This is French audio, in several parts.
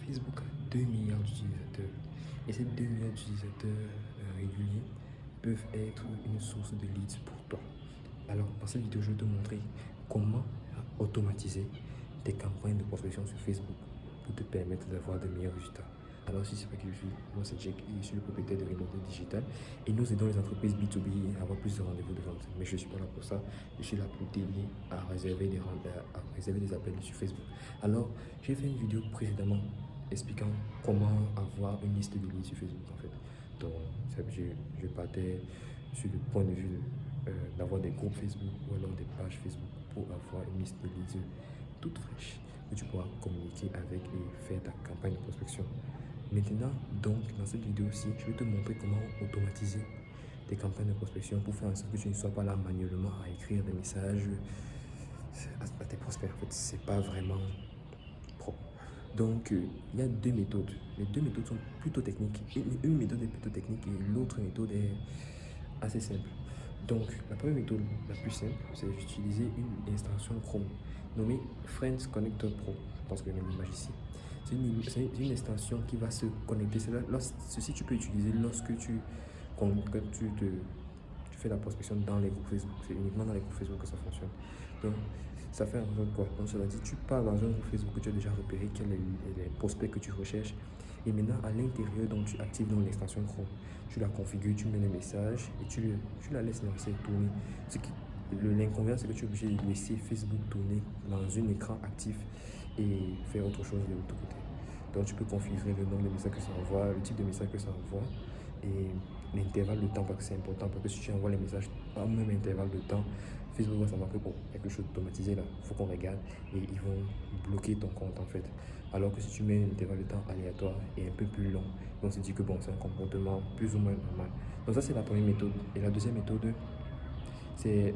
Facebook a 2 milliards d'utilisateurs. Et ces 2 milliards d'utilisateurs réguliers peuvent être une source de leads pour toi. Alors, dans cette vidéo, je vais te montrer comment automatiser tes campagnes de prospection sur Facebook pour te permettre d'avoir de meilleurs résultats. Alors, si c'est pas qui je suis, moi c'est Jack, je suis le propriétaire de Reloaded Digital et nous aidons les entreprises B2B à avoir plus de rendez-vous de vente. Mais je ne suis pas là pour ça, je suis là pour t'aider à réserver des appels sur Facebook. Alors, j'ai fait une vidéo précédemment expliquant comment avoir une liste de leads sur Facebook en fait. Donc, je partais sur le point de vue d'avoir des groupes Facebook ou alors des pages Facebook pour avoir une liste de leads toute fraîche que tu pourras communiquer avec et faire ta campagne de prospection. Maintenant, donc, dans cette vidéo-ci, je vais te montrer comment automatiser tes campagnes de prospection pour faire en sorte que tu ne sois pas là manuellement à écrire des messages à tes prospects. En fait, c'est pas vraiment propre. Donc, il y a deux méthodes. Les deux méthodes sont plutôt techniques. Une méthode est plutôt technique et l'autre méthode est assez simple. Donc, la première méthode, la plus simple, c'est d'utiliser une extension Chrome nommée Friends Connector Pro. Je pense que j'ai l'image ici. C'est une extension qui va se connecter. Ceci, tu peux utiliser lorsque tu fais la prospection dans les groupes Facebook. C'est uniquement dans les groupes Facebook que ça fonctionne. Donc, ça fait en sorte quoi? Donc, cela dit, tu pars dans un groupe Facebook que tu as déjà repéré, quels sont les prospects que tu recherches. Et maintenant, à l'intérieur, donc, tu actives l'extension Chrome. Tu la configures, tu mets les messages et tu la laisses lancer, tourner. L'inconvénient, c'est que tu es obligé de laisser Facebook tourner dans un écran actif et faire autre chose de l'autre côté. Donc, tu peux configurer le nombre de messages que ça envoie, le type de message que ça envoie et l'intervalle de temps, parce que c'est important. Parce que si tu envoies les messages à un même intervalle de temps, Facebook va savoir que bon, quelque chose d'automatisé là, il faut qu'on regarde et ils vont bloquer ton compte en fait. Alors que si tu mets un intervalle de temps aléatoire et un peu plus long, on se dit que bon, c'est un comportement plus ou moins normal. Donc ça, c'est la première méthode. Et la deuxième méthode, c'est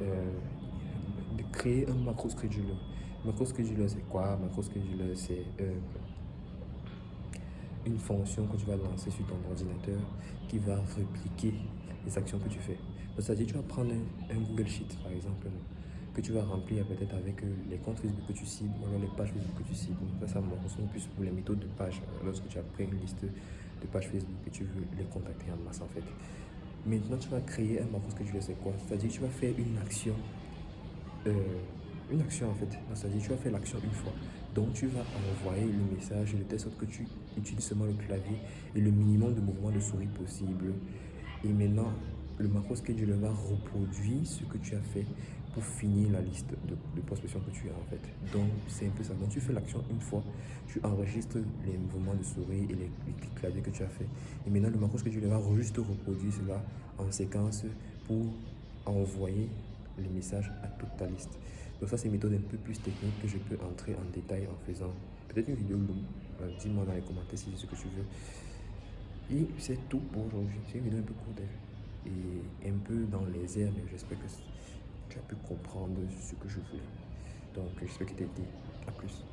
de créer un macro scheduler. Macro scheduler, c'est quoi? Macro scheduler, c'est une fonction que tu vas lancer sur ton ordinateur qui va répliquer les actions que tu fais. C'est-à-dire, tu vas prendre un Google Sheet, par exemple, que tu vas remplir peut-être avec les comptes Facebook que tu cibles ou alors les pages Facebook que tu cibles. Ça fonctionne plus pour les méthodes de pages, lorsque tu as pris une liste de pages Facebook et tu veux les contacter en masse en fait. Maintenant, tu vas créer un macro scheduler, c'est quoi? C'est-à-dire, tu vas faire une action en fait. C'est-à-dire, tu vas faire l'action une fois. Donc, tu vas envoyer le message de telle sorte que tu utilises seulement le clavier et le minimum de mouvement de souris possible. Et maintenant, le macro scheduler va reproduire ce que tu as fait pour finir la liste de prospection que tu as en fait. Donc, c'est un peu ça. Donc, tu fais l'action une fois, tu enregistres les mouvements de souris et les claviers que tu as fait. Et maintenant, le macro scheduler va juste reproduire cela en séquence pour envoyer les messages à toute ta liste. Donc ça, c'est une méthode un peu plus technique que je peux entrer en détail en faisant peut-être une vidéo longue. Dis-moi dans les commentaires si c'est ce que tu veux. Et c'est tout pour aujourd'hui. C'est une vidéo un peu courte et un peu dans les airs, mais j'espère que tu as pu comprendre ce que je voulais. Donc j'espère que tu as été. À plus.